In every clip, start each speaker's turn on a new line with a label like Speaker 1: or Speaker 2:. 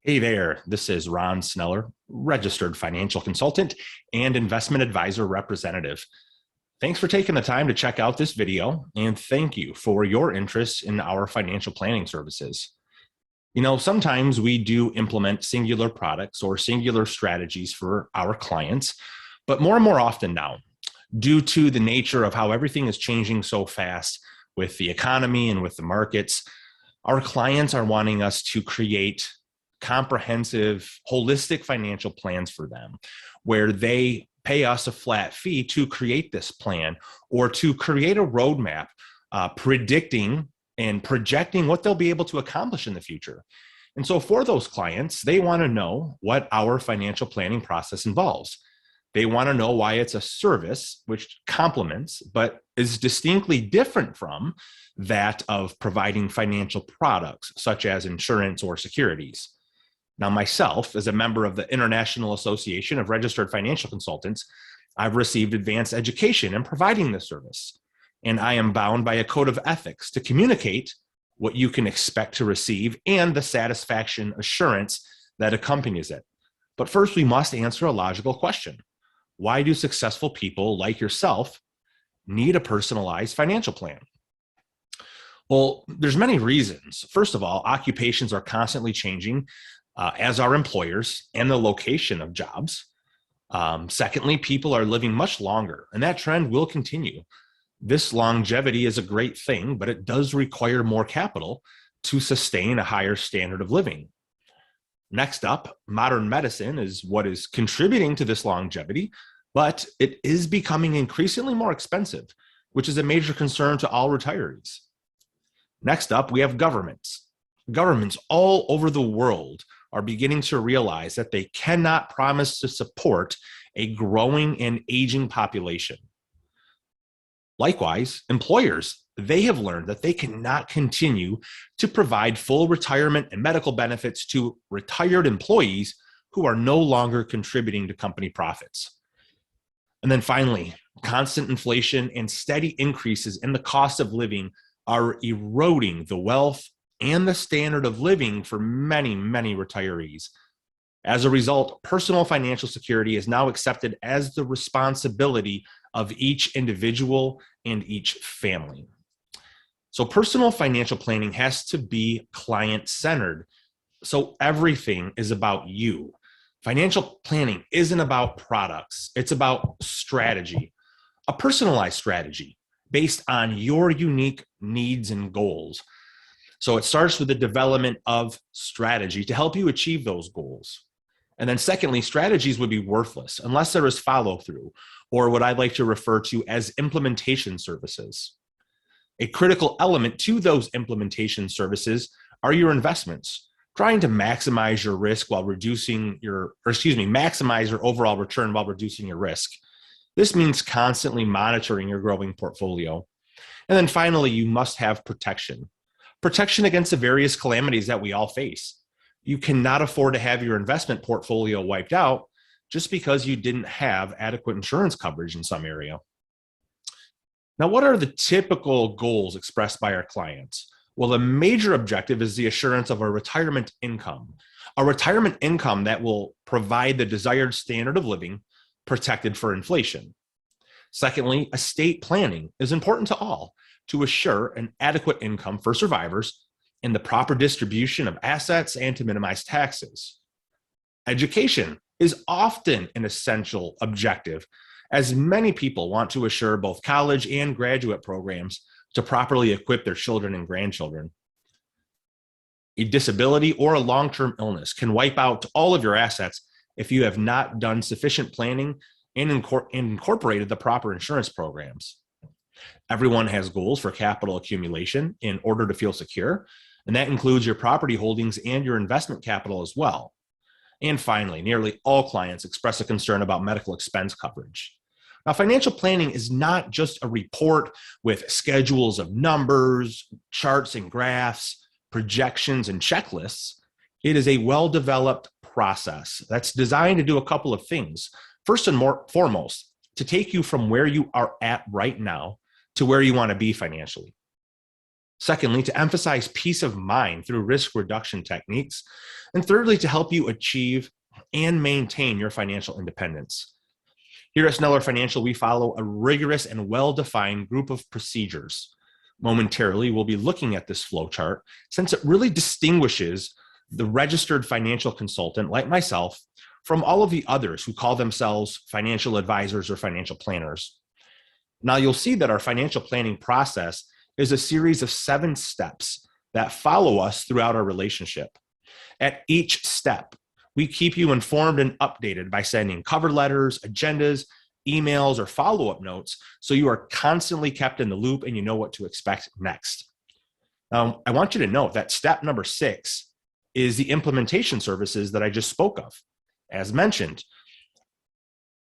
Speaker 1: Hey there, this is Ron Sneller, registered financial consultant and investment advisor representative. Thanks for taking the time to check out this video, and thank you for your interest in our financial planning services. Sometimes we do implement singular products or singular strategies for our clients, but more and more often now, due to the nature of how everything is changing so fast with the economy and with the markets, our clients are wanting us to create comprehensive, holistic financial plans for them, where they pay us a flat fee to create this plan or to create a roadmap predicting and projecting what they'll be able to accomplish in the future. And so for those clients, they want to know what our financial planning process involves. They want to know why it's a service which complements, but is distinctly different from that of providing financial products, such as insurance or securities. Now, myself, as a member of the International Association of Registered Financial Consultants, I've received advanced education in providing this service, and I am bound by a code of ethics to communicate what you can expect to receive and the satisfaction assurance that accompanies it. But first, we must answer a logical question. Why do successful people like yourself need a personalized financial plan? Well, there's many reasons. First of all, occupations are constantly changing, as are employers and the location of jobs. Secondly, people are living much longer, and that trend will continue. This longevity is a great thing, but it does require more capital to sustain a higher standard of living. Next up, modern medicine is what is contributing to this longevity, but it is becoming increasingly more expensive, which is a major concern to all retirees. Next up, we have governments. Governments all over the world are beginning to realize that they cannot promise to support a growing and aging population. Likewise, employers, they have learned that they cannot continue to provide full retirement and medical benefits to retired employees who are no longer contributing to company profits. And then finally, constant inflation and steady increases in the cost of living are eroding the wealth and the standard of living for many, many retirees. As a result, personal financial security is now accepted as the responsibility of each individual and each family. So personal financial planning has to be client-centered. So everything is about you. Financial planning isn't about products. It's about strategy, a personalized strategy based on your unique needs and goals. So it starts with the development of strategy to help you achieve those goals. And then secondly, strategies would be worthless unless there is follow through, or what I like to refer to as implementation services. A critical element to those implementation services are your investments, trying to maximize your risk while maximize your overall return while reducing your risk. This means constantly monitoring your growing portfolio. And then finally, you must have protection against the various calamities that we all face. You cannot afford to have your investment portfolio wiped out just because you didn't have adequate insurance coverage in some area. Now, what are the typical goals expressed by our clients? Well, the major objective is the assurance of a retirement income that will provide the desired standard of living protected for inflation. Secondly, estate planning is important to all to assure an adequate income for survivors and the proper distribution of assets and to minimize taxes. Education is often an essential objective, as many people want to assure both college and graduate programs to properly equip their children and grandchildren. A disability or a long-term illness can wipe out all of your assets if you have not done sufficient planning and incorporated the proper insurance programs. Everyone has goals for capital accumulation in order to feel secure, and that includes your property holdings and your investment capital as well. And finally, nearly all clients express a concern about medical expense coverage. Now, financial planning is not just a report with schedules of numbers, charts and graphs, projections and checklists. It is a well-developed process that's designed to do a couple of things. First and foremost, to take you from where you are at right now to where you want to be financially. Secondly, to emphasize peace of mind through risk reduction techniques. And thirdly, to help you achieve and maintain your financial independence. Here at Sneller Financial, we follow a rigorous and well-defined group of procedures. Momentarily, we'll be looking at this flow chart since it really distinguishes the registered financial consultant like myself from all of the others who call themselves financial advisors or financial planners. Now, you'll see that our financial planning process is a series of 7 steps that follow us throughout our relationship. At each step, we keep you informed and updated by sending cover letters, agendas, emails, or follow-up notes, so you are constantly kept in the loop and you know what to expect next. Now, I want you to note that step number 6 is the implementation services that I just spoke of. As mentioned,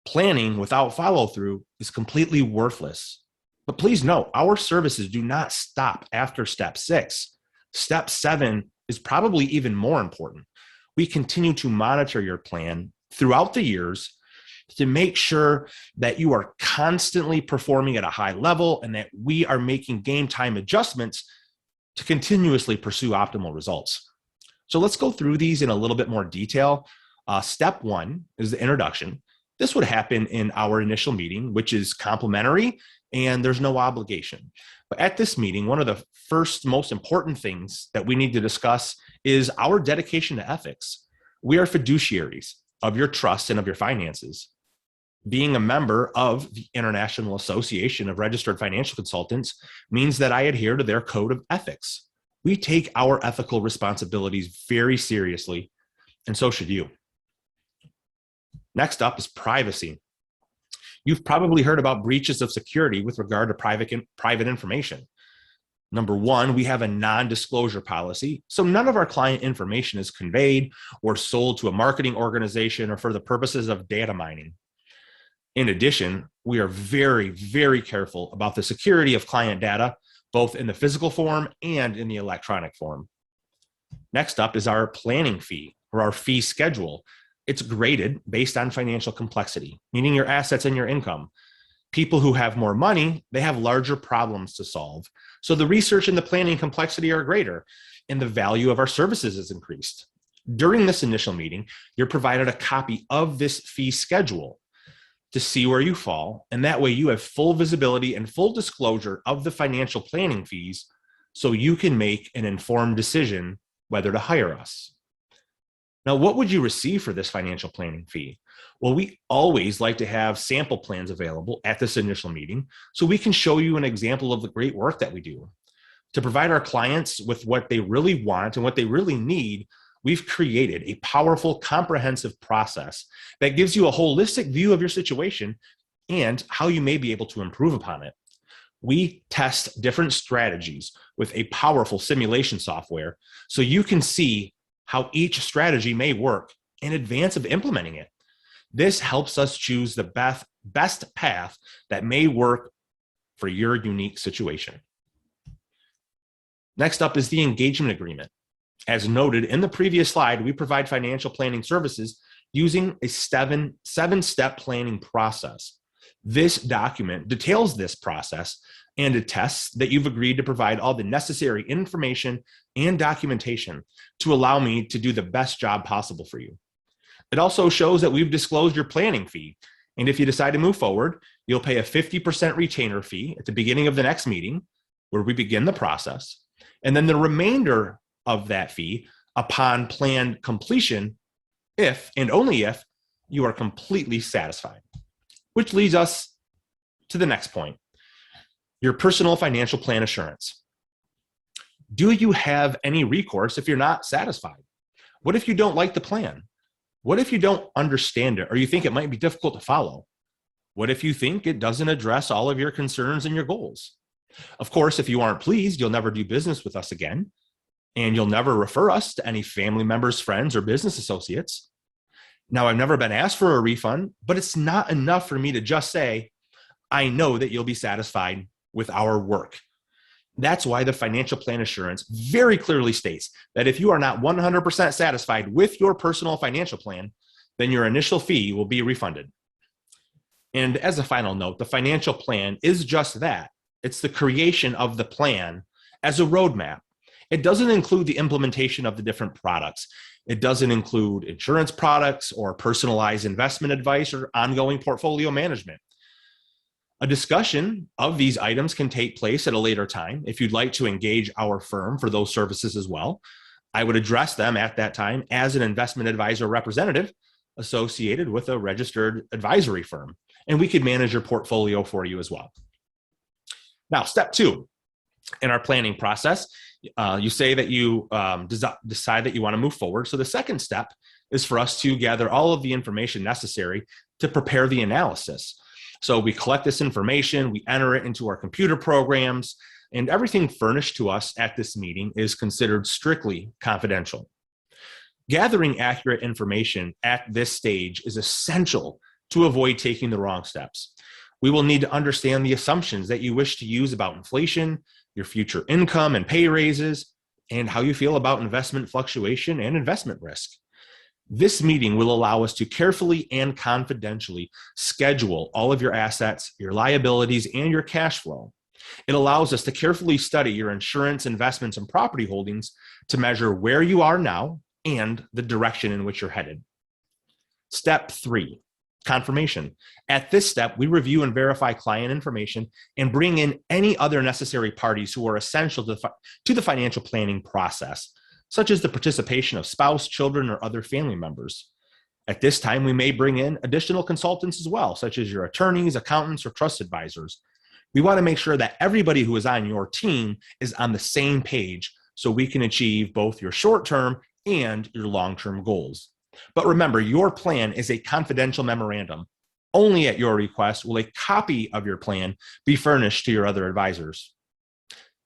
Speaker 1: planning without follow-through is completely worthless. But please note, our services do not stop after step 6. Step 7 is probably even more important. We continue to monitor your plan throughout the years to make sure that you are constantly performing at a high level and that we are making game time adjustments to continuously pursue optimal results. So let's go through these in a little bit more detail. Step 1 is the introduction. This would happen in our initial meeting, which is complimentary and there's no obligation. But at this meeting, one of the first most important things that we need to discuss is our dedication to ethics. We are fiduciaries of your trust and of your finances. Being a member of the International Association of Registered Financial Consultants means that I adhere to their code of ethics. We take our ethical responsibilities very seriously, and so should you. Next up is privacy. You've probably heard about breaches of security with regard to private information. Number 1, we have a non-disclosure policy, so none of our client information is conveyed or sold to a marketing organization or for the purposes of data mining. In addition, we are very, very careful about the security of client data, both in the physical form and in the electronic form. Next up is our planning fee, or our fee schedule. It's graded based on financial complexity, meaning your assets and your income. People who have more money, they have larger problems to solve. So the research and the planning complexity are greater, and the value of our services is increased. During this initial meeting, you're provided a copy of this fee schedule to see where you fall, and that way you have full visibility and full disclosure of the financial planning fees so you can make an informed decision whether to hire us. Now, what would you receive for this financial planning fee? Well, we always like to have sample plans available at this initial meeting so we can show you an example of the great work that we do. To provide our clients with what they really want and what they really need, we've created a powerful, comprehensive process that gives you a holistic view of your situation and how you may be able to improve upon it. We test different strategies with a powerful simulation software so you can see how each strategy may work in advance of implementing it. This helps us choose the best path that may work for your unique situation. Next up is the engagement agreement. As noted in the previous slide, we provide financial planning services using a 7-step planning process. This document details this process and attests that you've agreed to provide all the necessary information and documentation to allow me to do the best job possible for you. It also shows that we've disclosed your planning fee, and if you decide to move forward, you'll pay a 50% retainer fee at the beginning of the next meeting where we begin the process, and then the remainder of that fee upon plan completion if and only if you are completely satisfied. Which leads us to the next point, your personal financial plan assurance. Do you have any recourse if you're not satisfied? What if you don't like the plan? What if you don't understand it or you think it might be difficult to follow? What if you think it doesn't address all of your concerns and your goals? Of course, if you aren't pleased, you'll never do business with us again, and you'll never refer us to any family members, friends, or business associates. Now, I've never been asked for a refund, but it's not enough for me to just say, I know that you'll be satisfied with our work. That's why the financial plan assurance very clearly states that if you are not 100% satisfied with your personal financial plan, then your initial fee will be refunded. And as a final note, the financial plan is just that. It's the creation of the plan as a roadmap. It doesn't include the implementation of the different products. It doesn't include insurance products or personalized investment advice or ongoing portfolio management. A discussion of these items can take place at a later time. If you'd like to engage our firm for those services as well, I would address them at that time as an investment advisor representative associated with a registered advisory firm, and we could manage your portfolio for you as well. Now, step 2 in our planning process, you say that you decide that you want to move forward. So the second step is for us to gather all of the information necessary to prepare the analysis. So we collect this information, we enter it into our computer programs, and everything furnished to us at this meeting is considered strictly confidential. Gathering accurate information at this stage is essential to avoid taking the wrong steps. We will need to understand the assumptions that you wish to use about inflation, your future income and pay raises, and how you feel about investment fluctuation and investment risk. This meeting will allow us to carefully and confidentially schedule all of your assets, your liabilities, and your cash flow. It allows us to carefully study your insurance, investments, and property holdings to measure where you are now and the direction in which you're headed. Step 3, confirmation. At this step, we review and verify client information and bring in any other necessary parties who are essential to the financial planning process, such as the participation of spouse, children, or other family members. At this time, we may bring in additional consultants as well, such as your attorneys, accountants, or trust advisors. We want to make sure that everybody who is on your team is on the same page so we can achieve both your short-term and your long-term goals. But remember, your plan is a confidential memorandum. Only at your request will a copy of your plan be furnished to your other advisors.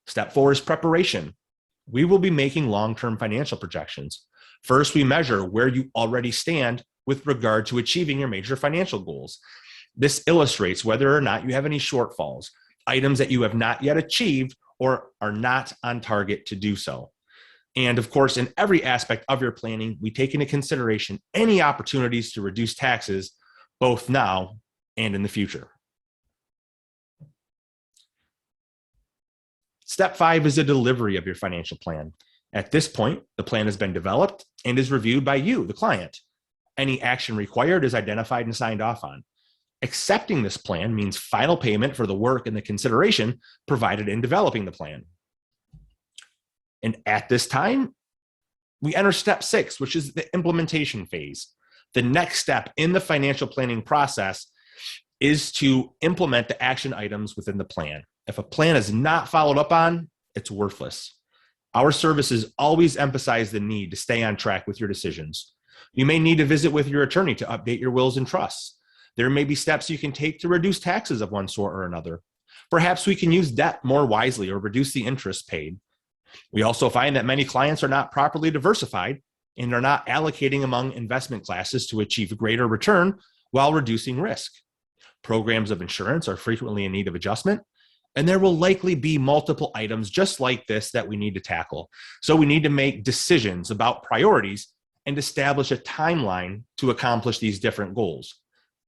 Speaker 1: Step 4 is preparation. We will be making long-term financial projections. First, we measure where you already stand with regard to achieving your major financial goals. This illustrates whether or not you have any shortfalls, items that you have not yet achieved or are not on target to do so. And of course, in every aspect of your planning, we take into consideration any opportunities to reduce taxes, both now and in the future. Step 5 is the delivery of your financial plan. At this point, the plan has been developed and is reviewed by you, the client. Any action required is identified and signed off on. Accepting this plan means final payment for the work and the consideration provided in developing the plan. And at this time, we enter step 6, which is the implementation phase. The next step in the financial planning process is to implement the action items within the plan. If a plan is not followed up on, it's worthless. Our services always emphasize the need to stay on track with your decisions. You may need to visit with your attorney to update your wills and trusts. There may be steps you can take to reduce taxes of one sort or another. Perhaps we can use debt more wisely or reduce the interest paid. We also find that many clients are not properly diversified and are not allocating among investment classes to achieve a greater return while reducing risk. Programs of insurance are frequently in need of adjustment, and there will likely be multiple items just like this that we need to tackle. So we need to make decisions about priorities and establish a timeline to accomplish these different goals.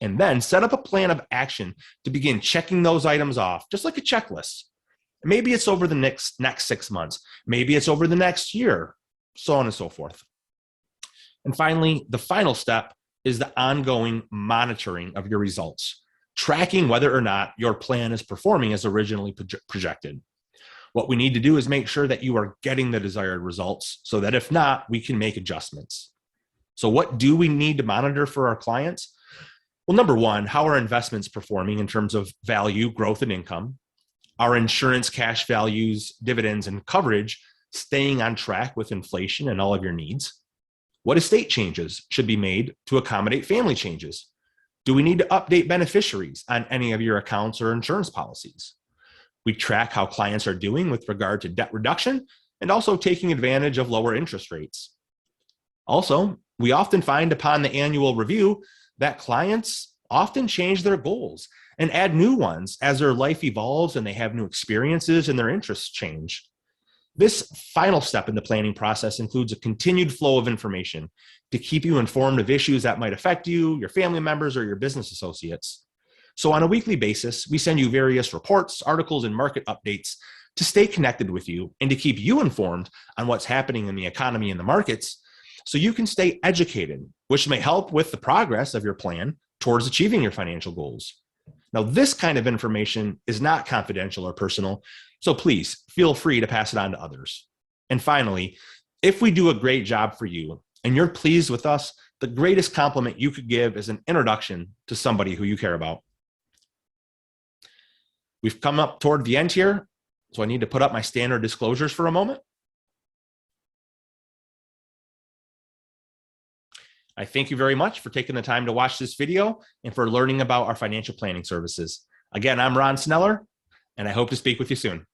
Speaker 1: And then set up a plan of action to begin checking those items off, just like a checklist. Maybe it's over the next 6 months. Maybe it's over the next year, so on and so forth. And finally, the final step is the ongoing monitoring of your results, tracking whether or not your plan is performing as originally projected. What we need to do is make sure that you are getting the desired results so that if not, we can make adjustments. So what do we need to monitor for our clients? Well, number 1, how are investments performing in terms of value, growth, and income? Our insurance cash values, dividends, and coverage staying on track with inflation and all of your needs? What estate changes should be made to accommodate family changes? Do we need to update beneficiaries on any of your accounts or insurance policies? We track how clients are doing with regard to debt reduction and also taking advantage of lower interest rates. Also, we often find upon the annual review that clients often change their goals and add new ones as their life evolves and they have new experiences and their interests change. This final step in the planning process includes a continued flow of information to keep you informed of issues that might affect you, your family members, or your business associates. So on a weekly basis, we send you various reports, articles, and market updates to stay connected with you and to keep you informed on what's happening in the economy and the markets so you can stay educated, which may help with the progress of your plan towards achieving your financial goals. Now, this kind of information is not confidential or personal, so please feel free to pass it on to others. And finally, if we do a great job for you and you're pleased with us, the greatest compliment you could give is an introduction to somebody who you care about. We've come up toward the end here, so I need to put up my standard disclosures for a moment. I thank you very much for taking the time to watch this video and for learning about our financial planning services. Again, I'm Ron Sneller, and I hope to speak with you soon.